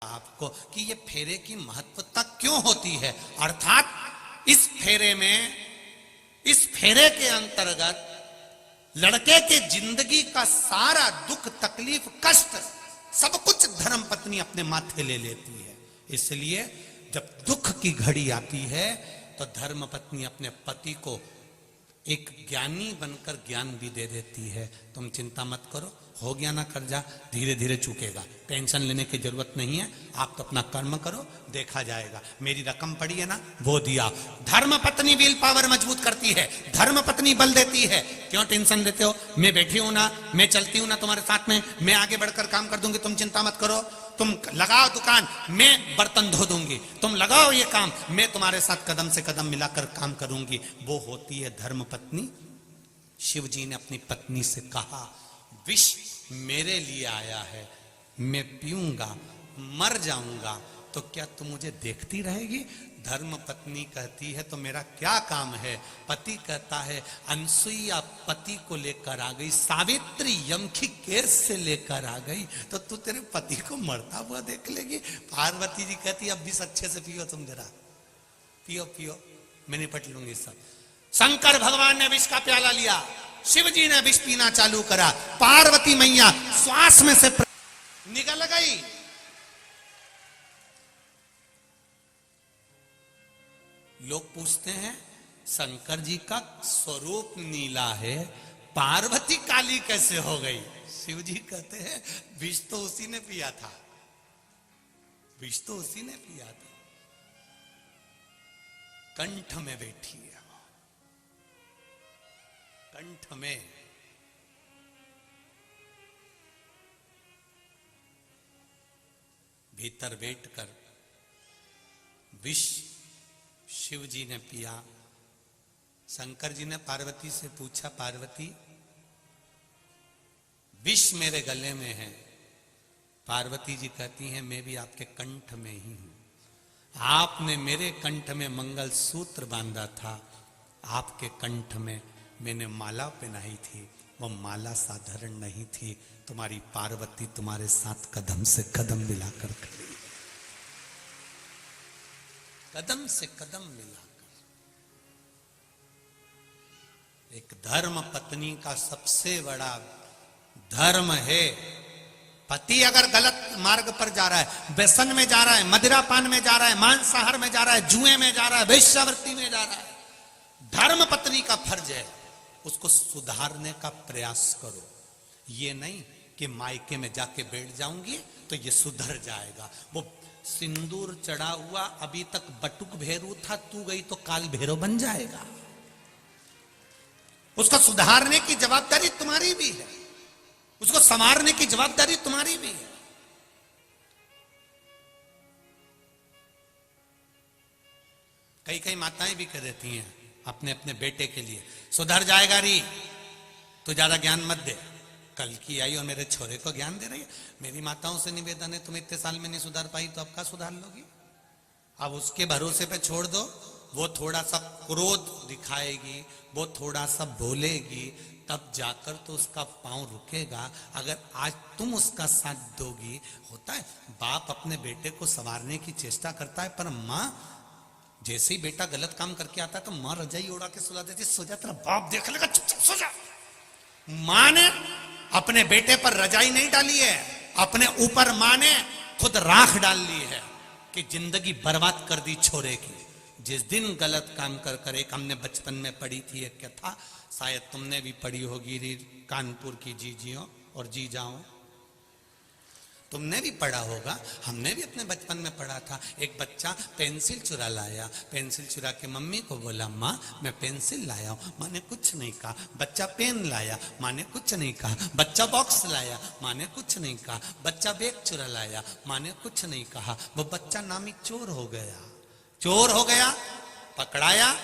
आपको कि ये फेरे की महत्वता क्यों होती है, अर्थात इस फेरे में, इस फेरे के अंतर्गत लड़के के जिंदगी का सारा दुख, तकलीफ, कष्ट सब कुछ धर्म पत्नी अपने माथे ले लेती है। इसलिए जब दुख की घड़ी आती है तो धर्म पत्नी अपने पति को एक ज्ञानी बनकर ज्ञान भी दे देती है। तुम चिंता मत करो, हो गया ना कर्जा, धीरे धीरे चुकेगा, टेंशन लेने की जरूरत नहीं है, आप तो अपना कर्म करो, देखा जाएगा। मेरी रकम पड़ी है ना, वो दिया। धर्म पत्नी विल पावर मजबूत करती है, धर्म पत्नी बल देती है। क्यों टेंशन लेते हो, मैं बैठी हूं ना, मैं चलती हूं ना तुम्हारे साथ में, मैं आगे बढ़कर काम कर दूंगी, तुम चिंता मत करो। तुम लगाओ दुकान, मैं बर्तन धो दूंगी, तुम लगाओ ये काम, मैं तुम्हारे साथ कदम से कदम मिलाकर काम करूंगी। वो होती है धर्म पत्नी। शिव जी ने अपनी पत्नी से कहा, विष मेरे लिए आया है, मैं पीऊंगा, मर जाऊंगा, तो क्या तुम मुझे देखती रहेगी? धर्म पत्नी कहती है, तो मेरा क्या काम है? पति कहता है, अनसुईया पति को लेकर आ गई, सावित्री यम की केस से लेकर आ गई, तो तू तेरे पति को मरता हुआ देख लेगी? पार्वती जी कहती, अब भी अच्छे से पियो, तुम जरा पियो पियो, मैं निपट लूंगी सब। शंकर भगवान ने विष का प्याला लिया, शिव जी ने विष पीना चालू करा, पार्वती मैया श्वास में से निकल गई। लोग पूछते हैं, शंकर जी का स्वरूप नीला है, पार्वती काली कैसे हो गई? शिव जी कहते हैं, विष तो उसी ने पिया था, विष तो उसी ने पिया था, कंठ में बैठी है, कंठ में। भीतर बैठकर विष शिव जी ने पिया। शंकर जी ने पार्वती से पूछा, पार्वती विष मेरे गले में है। पार्वती जी कहती हैं, मैं भी आपके कंठ में ही हूं, आपने मेरे कंठ में मंगल सूत्र बांधा था, आपके कंठ में मैंने माला पहनाई थी, वो माला साधारण नहीं थी, तुम्हारी पार्वती तुम्हारे साथ कदम से कदम मिलाकर खड़ी, कदम से कदम मिलाकर। एक धर्म पत्नी का सबसे बड़ा धर्म है, पति अगर गलत मार्ग पर जा रहा है, व्यसन में जा रहा है, मदिरा पान में जा रहा है, मांसाहार में जा रहा है, जुए में जा रहा है, वेश्यावृत्ति में जा रहा है, धर्म पत्नी का फर्ज है उसको सुधारने का प्रयास करो। ये नहीं कि मायके में जाके बैठ जाऊंगी तो ये सुधर जाएगा। वो सिंदूर चढ़ा हुआ अभी तक बटुक भेरू था, तू गई तो काल भैरव बन जाएगा। उसको सुधारने की जवाबदारी तुम्हारी भी है, उसको संवारने की जवाबदारी तुम्हारी भी है। कई कई माताएं भी कह देती हैं अपने अपने बेटे के लिए, सुधर जाएगा री, तो ज्यादा ज्ञान मत दे। कल की आई और मेरे छोरे को ज्ञान दे रही है। मेरी माताओं से निवेदन है, तुम इतने साल में नहीं सुधार पाई तो अब का सुधार लोगी? अब उसके भरोसे पे छोड़ दो, वो थोड़ा सा क्रोध दिखाएगी, वो थोड़ा सा बोलेगी, तब जाकर तो उसका पांव रुकेगा। अगर आज तुम उसका साथ दोगी, होता है बाप अपने बेटे को संवारने की चेष्टा करता है, पर माँ जैसे ही बेटा गलत काम करके आता है तो माँ रजाई उड़ा के सुला देती, सो जा, तेरा बाप देख लेगा, चुपचाप सो जा। माँ ने अपने बेटे पर रजाई नहीं डाली है, अपने ऊपर माँ ने खुद राख डाल ली है कि जिंदगी बर्बाद कर दी छोरे की। जिस दिन गलत काम कर कर, एक हमने बचपन में पढ़ी थी एक कथा, शायद तुमने भी पढ़ी होगी, कानपुर की जीजियों और जीजाओं, तुमने भी पढ़ा होगा, हमने भी अपने बचपन में पढ़ा था। एक बच्चा पेंसिल चुरा लाया, पेंसिल चुरा के मम्मी को बोला, माँ मैं पेंसिल लाया हूं। माँ ने कुछ नहीं कहा। बच्चा पेन लाया, माँ ने कुछ नहीं कहा। बच्चा बॉक्स लाया, माँ ने कुछ नहीं कहा। बच्चा बैग चुरा लाया, माँ ने कुछ नहीं कहा। वो बच्चा नामी चोर हो गया, चोर हो गया, पकड़ाया,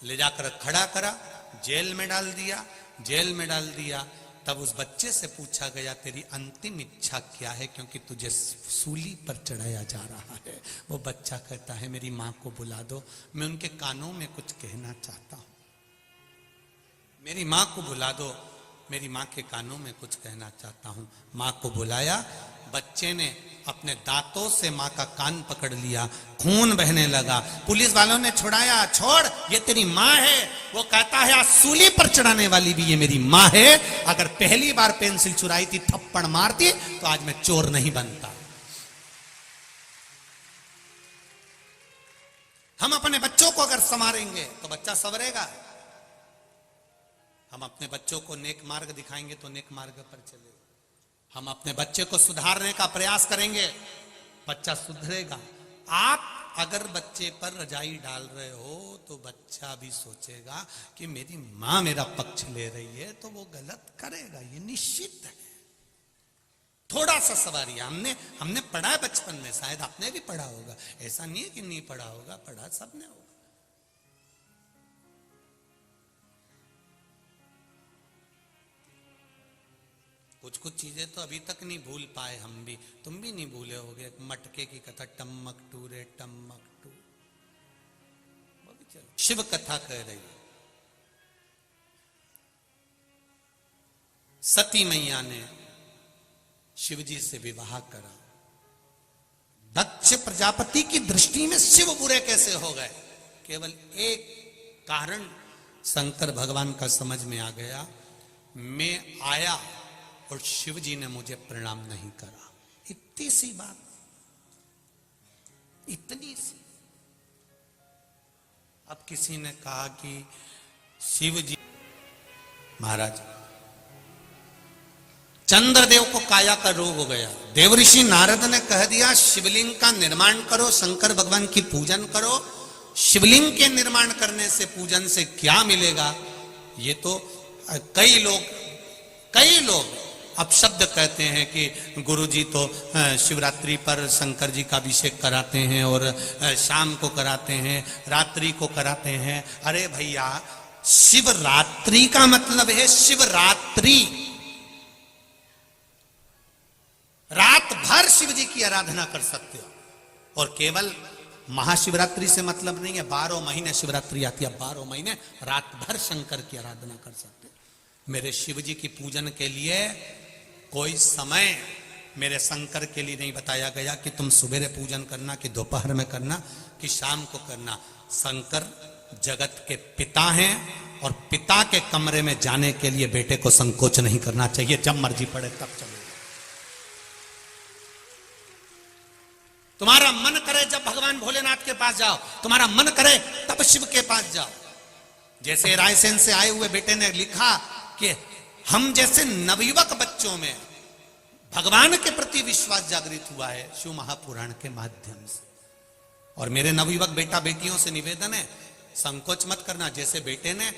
ले जाकर खड़ा करा, जेल में डाल दिया। जेल में डाल दिया तब उस बच्चे से पूछा गया, तेरी अंतिम इच्छा क्या है, क्योंकि तुझे सूली पर चढ़ाया जा रहा है। वो बच्चा कहता है, मेरी माँ को बुला दो, मैं उनके कानों में कुछ कहना चाहता हूं। मेरी माँ को बुला दो, मेरी माँ के कानों में कुछ कहना चाहता हूं। माँ को बुलाया, बच्चे ने अपने दांतों से मां का कान पकड़ लिया, खून बहने लगा। पुलिस वालों ने छुड़ाया, छोड़ ये तेरी मां है। वो कहता है आज सूली पर चढ़ाने वाली भी ये मेरी मां है। अगर पहली बार पेंसिल चुराई थी, थप्पड़ मारती, तो आज मैं चोर नहीं बनता। हम अपने बच्चों को अगर संवारेंगे तो बच्चा संवरेगा। हम अपने बच्चों को नेक मार्ग दिखाएंगे तो नेक मार्ग पर चलेगा। हम अपने बच्चे को सुधारने का प्रयास करेंगे, बच्चा सुधरेगा। आप अगर बच्चे पर रजाई डाल रहे हो तो बच्चा भी सोचेगा कि मेरी मां मेरा पक्ष ले रही है, तो वो गलत करेगा, ये निश्चित है। थोड़ा सा सवारी हमने पढ़ा है बचपन में, शायद आपने भी पढ़ा होगा। ऐसा नहीं है कि नहीं पढ़ा होगा, पढ़ा सबने होगा। कुछ कुछ चीजें तो अभी तक नहीं भूल पाए हम भी, तुम भी नहीं भूले होगे। मटके की कथा, टम्मक टू रे टम्मक टू, शिव कथा कह रही है। सती मैया ने शिवजी से विवाह करा। दक्ष प्रजापति की दृष्टि में शिव बुरे कैसे हो गए? केवल एक कारण शंकर भगवान का समझ में आ गया, मैं आया और शिवजी ने मुझे प्रणाम नहीं करा। इतनी सी बात, इतनी सी। अब किसी ने कहा कि शिवजी महाराज, चंद्रदेव को काया का रोग हो गया। देवऋषि नारद ने कह दिया शिवलिंग का निर्माण करो, शंकर भगवान की पूजन करो। शिवलिंग के निर्माण करने से, पूजन से क्या मिलेगा? ये तो कई लोग अपशब्द कहते हैं कि गुरुजी तो शिवरात्रि पर शंकर जी का अभिषेक कराते हैं और शाम को कराते हैं, रात्रि को कराते हैं। अरे भैया, शिवरात्रि का मतलब है शिवरात्रि, रात भर शिव जी की आराधना कर सकते हो। और केवल महाशिवरात्रि से मतलब नहीं है, 12 महीने शिवरात्रि आती है, 12 महीने रात भर शंकर की आराधना कर सकते हो। मेरे शिव जी की पूजन के लिए कोई समय मेरे शंकर के लिए नहीं बताया गया कि तुम सुबह पूजन करना, कि दोपहर में करना, कि शाम को करना। शंकर जगत के पिता हैं और पिता के कमरे में जाने के लिए बेटे को संकोच नहीं करना चाहिए। जब मर्जी पड़े तब चलो। तुम्हारा मन करे जब भगवान भोलेनाथ के पास जाओ, तुम्हारा मन करे तब शिव के पास जाओ। जैसे रायसेन से आए हुए बेटे ने लिखा कि हम जैसे नवयुवक बच्चों में भगवान के प्रति विश्वास जागृत हुआ है शिव महापुराण के माध्यम से। और मेरे नवयुवक बेटा बेटियों से निवेदन है, संकोच मत करना। जैसे बेटे ने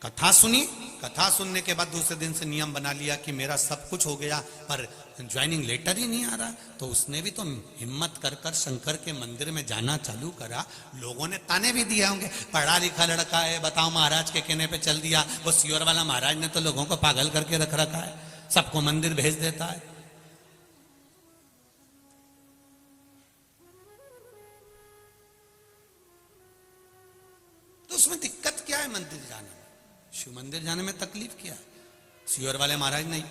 कथा सुनी, कथा सुनने के बाद दूसरे दिन से नियम बना लिया कि मेरा सब कुछ हो गया पर ज्वाइनिंग लेटर ही नहीं आ रहा, तो उसने भी तो हिम्मत कर कर शंकर के मंदिर में जाना चालू करा। लोगों ने ताने भी दिए होंगे, पढ़ा लिखा लड़का है, बताओ महाराज के कहने पे चल दिया। वो सियोर वाला महाराज ने तो लोगों को पागल करके रख रखा है, सबको मंदिर भेज देता है। तो उसमें दिक्कत क्या है मंदिर जाने में? शिव मंदिर जाने में तकलीफ क्या है? सियोर वाले महाराज ने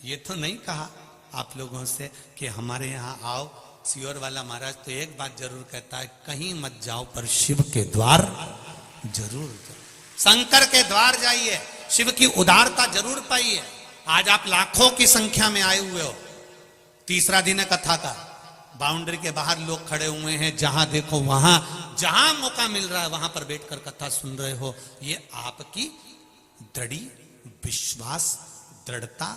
ये तो नहीं कहा आप लोगों से कि हमारे यहाँ आओ। सियोर वाला महाराज तो एक बात जरूर कहता है, कहीं मत जाओ पर शिव के द्वार जरूर जाओ, शंकर के द्वार जाइए, शिव की उदारता जरूर पाइए। आज आप लाखों की संख्या में आए हुए हो, तीसरा दिन है कथा का, बाउंड्री के बाहर लोग खड़े हुए हैं, जहां देखो वहां, जहां मौका मिल रहा है वहां पर बैठकर कथा सुन रहे हो। ये आपकी दृढ़ विश्वास, दृढ़ता,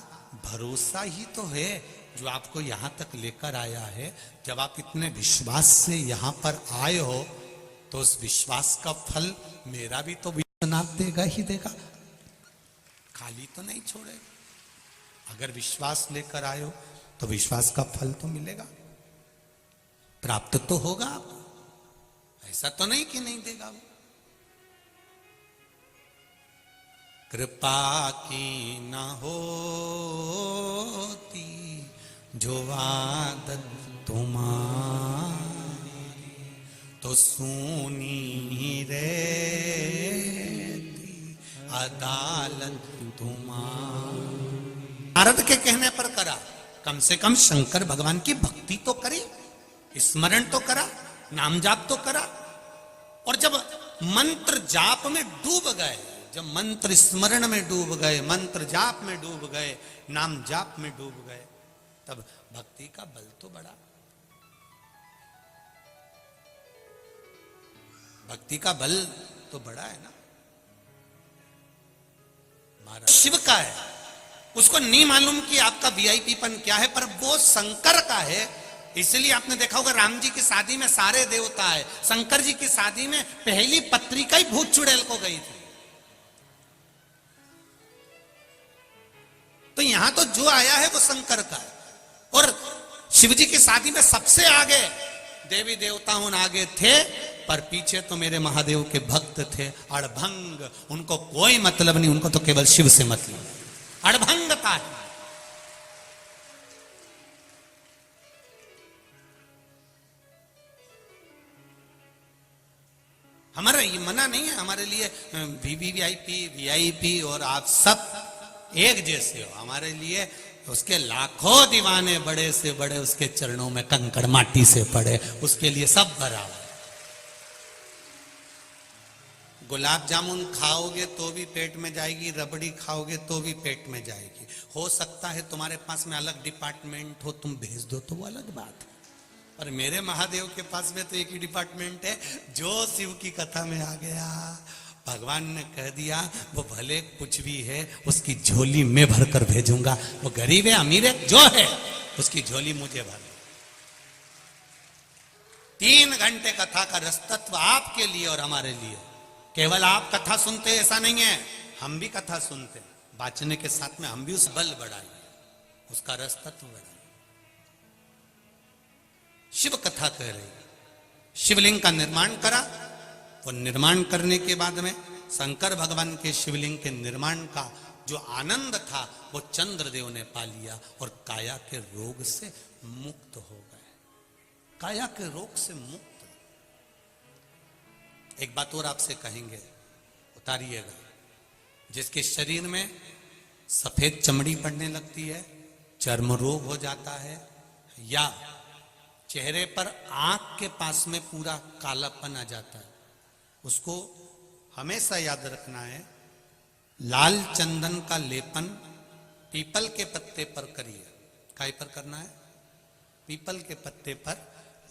भरोसा ही तो है जो आपको यहां तक लेकर आया है। जब आप इतने विश्वास से यहां पर आए हो तो उस विश्वास का फल मेरा भी तो विश्वनाथ देगा ही देगा, खाली तो नहीं छोड़ेगा। अगर विश्वास लेकर आए हो तो विश्वास का फल तो मिलेगा, प्राप्त तो होगा आपको। ऐसा तो नहीं कि नहीं देगा वो। कृपा की न होती जो आदत तुम्हारी, तो सुनी रहती अदालत तुम्हारी। नारद के कहने पर करा, कम से कम शंकर भगवान की भक्ति तो करे, स्मरण तो करा, नाम जाप तो करा। और जब मंत्र जाप में डूब गए, जब मंत्र स्मरण में डूब गए, मंत्र जाप में डूब गए, नाम जाप में डूब गए, तब भक्ति का बल तो बढ़ा। भक्ति का बल तो बड़ा है ना। महाराज शिव का है, उसको नहीं मालूम कि आपका वीआईपीपन क्या है, पर वो शंकर का है। इसलिए आपने देखा होगा राम जी की शादी में सारे देवता है, शंकर जी की शादी में पहली पत्रिका ही भूत चुड़ैल को गई थी। तो यहां तो जो आया है वो शंकर का है। और शिव जी की शादी में सबसे आगे देवी देवता उन आगे थे, पर पीछे तो मेरे महादेव के भक्त थे अड़भंग। उनको कोई मतलब नहीं, उनको तो केवल शिव से मतलब, अड़भंगता है। हमारा ये मना नहीं है, हमारे लिए वीवीआईपी वीआईपी और आप सब एक जैसे हो। हमारे लिए उसके लाखों दीवाने बड़े से बड़े उसके चरणों में कंकड़ माटी से पड़े, उसके लिए सब बराबर। गुलाब जामुन खाओगे तो भी पेट में जाएगी, रबड़ी खाओगे तो भी पेट में जाएगी। हो सकता है तुम्हारे पास में अलग डिपार्टमेंट हो, तुम भेज दो तो वो अलग बात है। और मेरे महादेव के पास में तो एक ही डिपार्टमेंट है, जो शिव की कथा में आ गया भगवान ने कह दिया वो भले कुछ भी है उसकी झोली में भरकर भेजूंगा। वो गरीब है अमीर है जो है उसकी झोली मुझे भर। 3 घंटे कथा का रसतत्व आपके लिए और हमारे लिए। केवल आप कथा सुनते ऐसा नहीं है, हम भी कथा सुनते, बाँचने के साथ में हम भी उस बल बढ़ाइए, उसका रसतत्व बढ़ाइए। शिव कथा कह रही, शिवलिंग का निर्माण करा। और निर्माण करने के बाद में शंकर भगवान के शिवलिंग के निर्माण का जो आनंद था वो चंद्रदेव ने पा लिया और काया के रोग से मुक्त हो गए। काया के रोग से मुक्त। एक बात और आपसे कहेंगे, उतारिएगा। जिसके शरीर में सफेद चमड़ी पड़ने लगती है, चर्म रोग हो जाता है, या चेहरे पर आंख के पास में पूरा कालापन आ जाता है, उसको हमेशा याद रखना है लाल चंदन का लेपन पीपल के पत्ते पर करिए। काय पर करना है? पीपल के पत्ते पर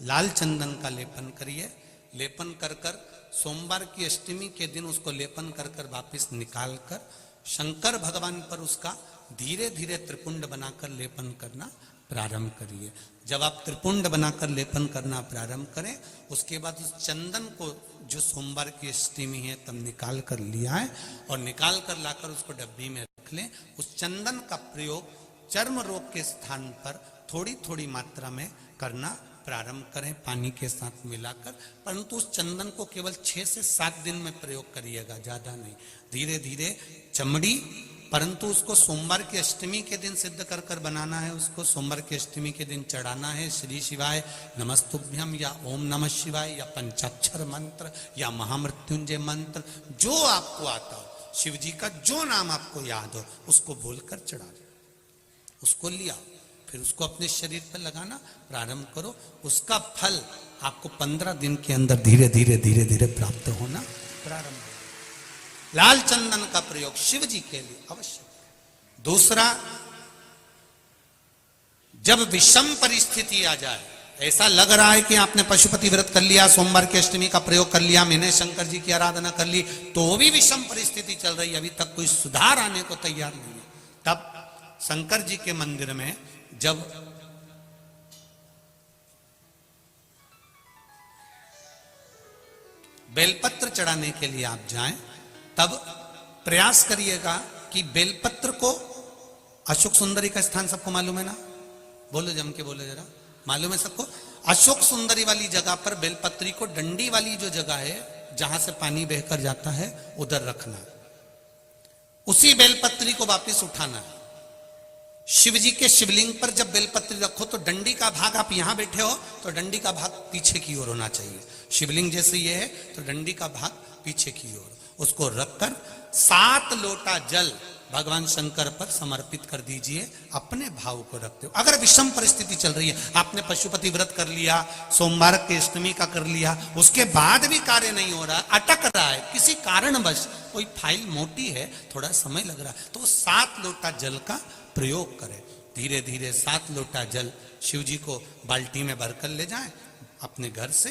लाल चंदन का लेपन करिए। लेपन कर कर सोमवार की अष्टमी के दिन उसको लेपन कर कर वापिस निकाल कर शंकर भगवान पर उसका धीरे धीरे त्रिपुंड बनाकर लेपन करना प्रारंभ करिए। जब आप त्रिपुंड बनाकर लेपन करना प्रारंभ करें, उसके बाद उस चंदन को जो सोमवार की अष्टमी है तब निकाल कर लिया है और निकाल कर लाकर उसको डब्बी में रख लें। उस चंदन का प्रयोग चर्म रोग के स्थान पर थोड़ी थोड़ी मात्रा में करना प्रारंभ करें, पानी के साथ मिलाकर। परंतु उस चंदन को केवल 6 से 7 दिन में प्रयोग करिएगा, ज्यादा नहीं। धीरे धीरे चमड़ी, परंतु उसको सोमवार की अष्टमी के दिन सिद्ध कर कर बनाना है। उसको सोमवार की अष्टमी के दिन चढ़ाना है श्री शिवाय नमस्तुभ्यम या ओम नमः शिवाय या पंचाक्षर मंत्र या महामृत्युंजय मंत्र, जो आपको आता हो, शिव जी का जो नाम आपको याद हो उसको बोलकर चढ़ा दो। उसको लिया, फिर उसको अपने शरीर पर लगाना प्रारंभ करो। उसका फल आपको 15 दिन के अंदर धीरे धीरे धीरे धीरे प्राप्त होना प्रारंभ हो। लाल चंदन का प्रयोग शिव जी के लिए अवश्य। दूसरा, जब विषम परिस्थिति आ जाए, ऐसा लग रहा है कि आपने पशुपति व्रत कर लिया, सोमवार की अष्टमी का प्रयोग कर लिया, मैंने शंकर जी की आराधना कर ली, तो भी विषम परिस्थिति चल रही है, अभी तक कोई सुधार आने को तैयार नहीं है, तब शंकर जी के मंदिर में जब बेलपत्र चढ़ाने के लिए आप जाएं, तब प्रयास करिएगा कि बेलपत्र को, अशोक सुंदरी का स्थान सबको मालूम है ना? बोलो, जम के बोलो जरा, मालूम है सबको? अशोक सुंदरी वाली जगह पर बेलपत्री को डंडी वाली जो जगह है जहां से पानी बहकर जाता है उधर रखना। उसी बेलपत्री को वापस उठाना है। शिव जी के शिवलिंग पर जब बेलपत्री रखो तो डंडी का भाग, आप यहां बैठे हो तो डंडी का भाग पीछे की ओर होना चाहिए। शिवलिंग जैसे ये है तो डंडी का भाग पीछे की ओर, उसको रखकर 7 लोटा जल भगवान शंकर पर समर्पित कर दीजिए, अपने भाव को रखते हो। अगर विषम परिस्थिति चल रही है, आपने पशुपति व्रत कर लिया, सोमवार की अष्टमी का कर लिया, उसके बाद भी कार्य नहीं हो रहा, अटक रहा है किसी कारणवश, कोई फाइल मोटी है, थोड़ा समय लग रहा है, तो 7 लोटा जल का प्रयोग करें। धीरे धीरे 7 लोटा जल शिव जी को बाल्टी में भरकर ले जाएं अपने घर से।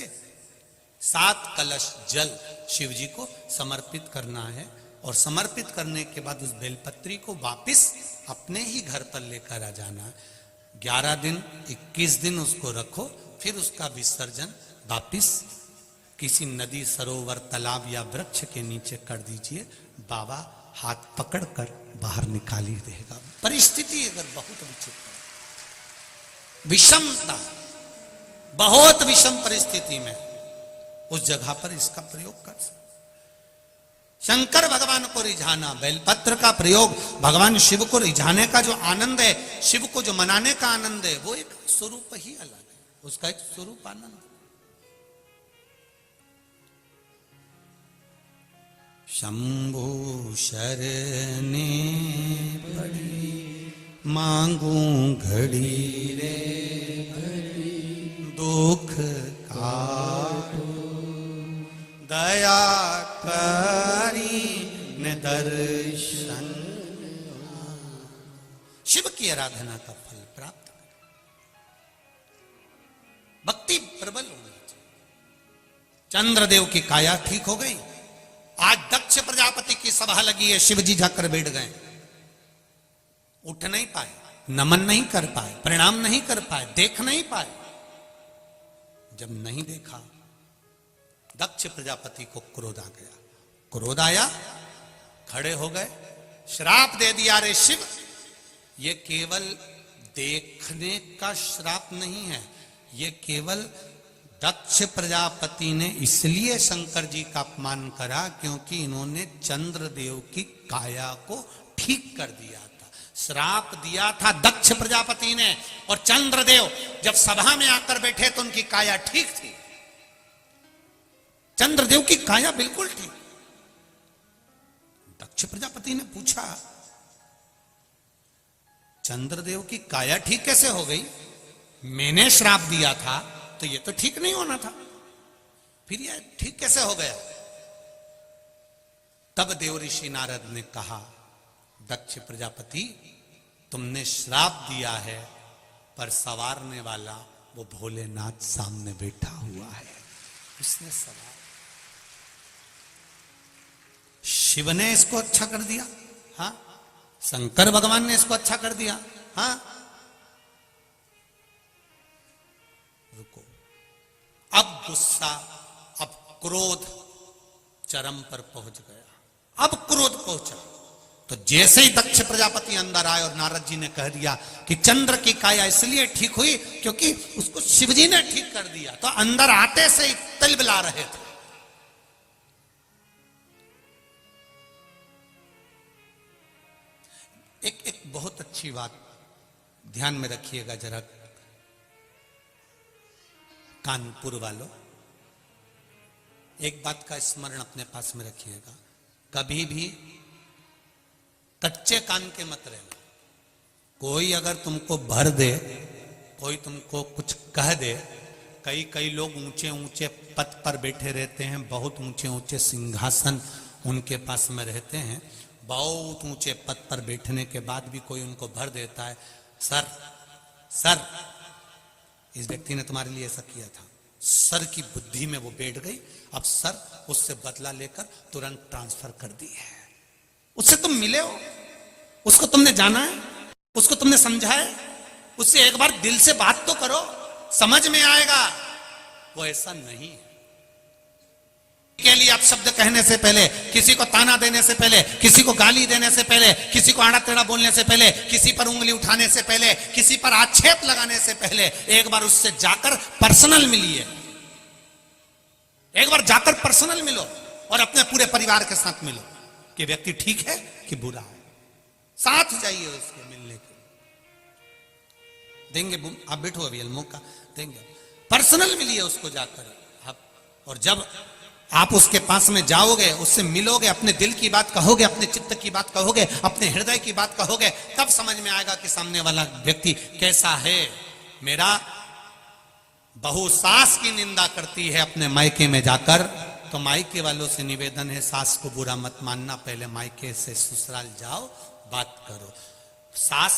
7 कलश जल शिव जी को समर्पित करना है, और समर्पित करने के बाद उस बेलपत्री को वापिस अपने ही घर पर लेकर आ जाना है। 11 दिन 21 दिन उसको रखो, फिर उसका विसर्जन वापिस किसी नदी, सरोवर, तालाब या वृक्ष के नीचे कर दीजिए। बाबा हाथ पकड़कर बाहर निकाल ही देगा। परिस्थिति अगर बहुत विचित्र, विषमता, बहुत विषम परिस्थिति में उस जगह पर इसका प्रयोग कर सकते। शंकर भगवान को रिझाना, बेलपत्र का प्रयोग भगवान शिव को रिझाने का जो आनंद है, शिव को जो मनाने का आनंद है, वो एक स्वरूप ही अलग है, उसका एक स्वरूप आनंद। शंभु शरणे पड़ी मांगू घड़ी रे घड़ी, दुख काटो दया करी न दर्शन। शिव की आराधना का फल प्राप्त करें, भक्ति प्रबल होनी चाहिए। चंद्रदेव की काया ठीक हो गई। आज दक्ष प्रजापति की सभा लगी है, शिव जी जाकर बैठ गए, उठ नहीं पाए, नमन नहीं कर पाए, प्रणाम नहीं कर पाए, देख नहीं पाए। जब नहीं देखा, दक्ष प्रजापति को क्रोध आ गया। क्रोध आया, खड़े हो गए, श्राप दे दिया, रे शिव, ये केवल देखने का श्राप नहीं है, ये केवल दक्ष प्रजापति ने इसलिए शंकर जी का अपमान करा क्योंकि इन्होंने चंद्रदेव की काया को ठीक कर दिया था। श्राप दिया था दक्ष प्रजापति ने, और चंद्रदेव जब सभा में आकर बैठे तो उनकी काया ठीक थी। चंद्रदेव की काया बिल्कुल ठीक। दक्ष प्रजापति ने पूछा, चंद्रदेव की काया ठीक कैसे हो गई? मैंने श्राप दिया था तो ये तो ठीक नहीं होना था, फिर ये ठीक कैसे हो गया? तब देव ऋषि नारद ने कहा, दक्ष प्रजापति, तुमने श्राप दिया है, पर संवारने वाला वो भोलेनाथ सामने बैठा हुआ है, उसने सवार। शिव ने इसको अच्छा कर दिया, हाँ, शंकर भगवान ने इसको अच्छा कर दिया, हाँ। रुको, अब गुस्सा, अब क्रोध चरम पर पहुंच गया। अब क्रोध पहुंचा तो जैसे ही दक्ष प्रजापति अंदर आए और नारद जी ने कह दिया कि चंद्र की काया इसलिए ठीक हुई क्योंकि उसको शिवजी ने ठीक कर दिया, तो अंदर आते से ही तिलबिला रहे थे। एक बहुत अच्छी बात ध्यान में रखिएगा जरा, कानपुर वालों, एक बात का स्मरण अपने पास में रखिएगा, कभी भी कच्चे कान के मत रहना। कोई अगर तुमको भर दे, कोई तुमको कुछ कह दे, कई लोग ऊंचे ऊंचे पद पर बैठे रहते हैं, बहुत ऊंचे ऊंचे सिंहासन उनके पास में रहते हैं, बहुत ऊंचे पद पर बैठने के बाद भी कोई उनको भर देता है, सर सर इस व्यक्ति ने तुम्हारे लिए ऐसा किया था, सर की बुद्धि में वो बैठ गई, अब सर उससे बदला लेकर तुरंत ट्रांसफर कर दी है। उससे तुम मिले हो, उसको तुमने जाना है, उसको तुमने समझा है, उससे एक बार दिल से बात तो करो, समझ में आएगा। वो ऐसा नहीं है के लिए आप शब्द कहने से पहले, किसी को ताना देने से पहले, किसी को गाली देने से पहले, किसी को आड़ा टेढ़ा बोलने से पहले, किसी पर उंगली उठाने से पहले, किसी पर आक्षेप लगाने से पहले एक बार उससे जाकर पर्सनल मिलिए, एक बार जाकर पर्सनल मिलो और अपने पूरे परिवार के साथ मिलो कि व्यक्ति ठीक है कि बुरा है, साथ जाइए उसके मिलने के। देंगे आप बैठो अभी मौका देंगे, पर्सनल मिलिए उसको जाकर आप। और जब आप उसके पास में जाओगे, उससे मिलोगे, अपने दिल की बात कहोगे, अपने चित्त की बात कहोगे, अपने हृदय की बात कहोगे, तब समझ में आएगा कि सामने वाला व्यक्ति कैसा है। मेरा बहू सास की निंदा करती है अपने मायके में जाकर, तो मायके वालों से निवेदन है, सास को बुरा मत मानना, पहले मायके से ससुराल जाओ, बात करो। सास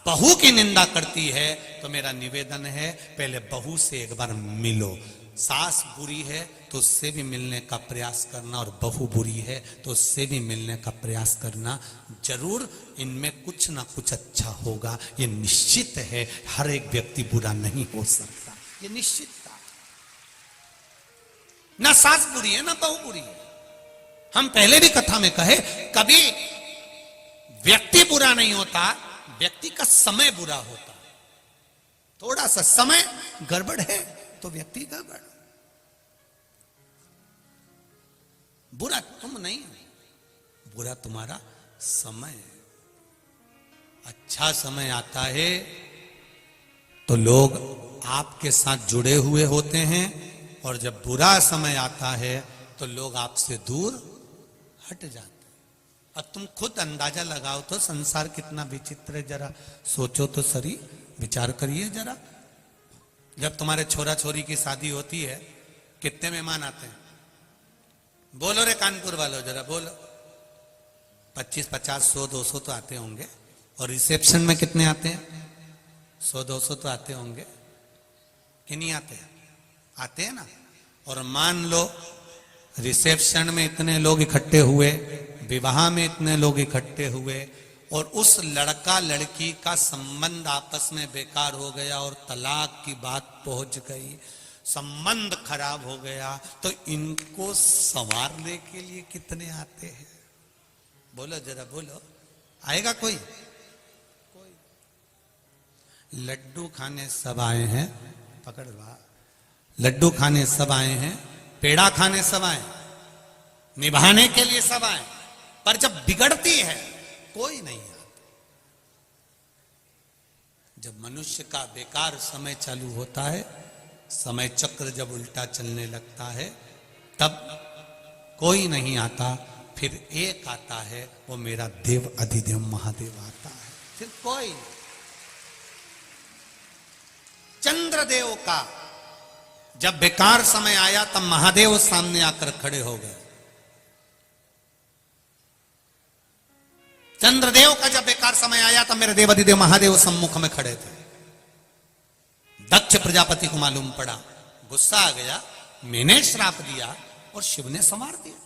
बहू की निंदा करती है तो मेरा निवेदन है, पहले बहू से एक बार मिलो। सास बुरी है तो उससे भी मिलने का प्रयास करना, और बहू बुरी है तो उससे भी मिलने का प्रयास करना। जरूर इनमें कुछ ना कुछ अच्छा होगा, ये निश्चित है। हर एक व्यक्ति बुरा नहीं हो सकता, ये निश्चित था। ना सास बुरी है ना बहू बुरी है। हम पहले भी कथा में कहे, कभी व्यक्ति बुरा नहीं होता, व्यक्ति का समय बुरा होता। थोड़ा सा समय गड़बड़ है तो व्यक्ति गड़बड़। बुरा तुम नहीं, बुरा तुम्हारा समय है। अच्छा समय आता है तो लोग आपके साथ जुड़े हुए होते हैं, और जब बुरा समय आता है तो लोग आपसे दूर हट जाते हैं। अब तुम खुद अंदाजा लगाओ तो संसार कितना विचित्र है, जरा सोचो तो सही, विचार करिए जरा। जब तुम्हारे छोरा छोरी की शादी होती है, कितने मेहमान आते हैं? बोलो रे कानपुर वालों, जरा बोलो। 25, 50, 100, 200 तो आते होंगे। और रिसेप्शन में कितने आते हैं? 100, 200 तो आते होंगे कि नहीं आते हैं? आते हैं ना। और मान लो रिसेप्शन में इतने लोग इकट्ठे हुए, विवाह में इतने लोग इकट्ठे हुए, और उस लड़का लड़की का संबंध आपस में बेकार हो गया और तलाक की बात पहुंच गई, संबंध खराब हो गया, तो इनको संवारने के लिए कितने आते हैं? बोलो जरा बोलो, आएगा कोई? कोई। लड्डू खाने सब आए हैं, पकड़ ला। लड्डू खाने सब आए हैं, पेड़ा खाने सब आए, निभाने के लिए सब आए, पर जब बिगड़ती है कोई नहीं आता। जब मनुष्य का बेकार समय चालू होता है, समय चक्र जब उल्टा चलने लगता है, तब कोई नहीं आता। फिर एक आता है, वो मेरा देव अधिदेव महादेव आता है। फिर कोई चंद्रदेव का जब बेकार समय आया, तब महादेव सामने आकर खड़े हो गए। चंद्रदेव का जब बेकार समय आया, तब मेरे देव अधिदेव महादेव सम्मुख में खड़े थे। दक्ष प्रजापति को मालूम पड़ा, गुस्सा आ गया, मैंने श्राप दिया और शिव ने संवार दिया।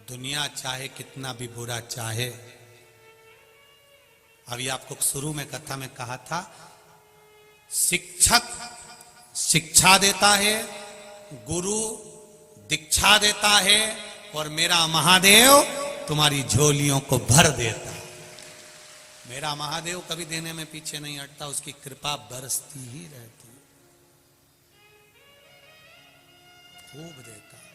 दुनिया चाहे कितना भी बुरा चाहे, अभी आपको शुरू में कथा में कहा था, शिक्षक शिक्षा देता है, गुरु दीक्षा देता है, और मेरा महादेव तुम्हारी झोलियों को भर देता है। मेरा महादेव कभी देने में पीछे नहीं हटता, उसकी कृपा बरसती ही रहती है, खूब देता है।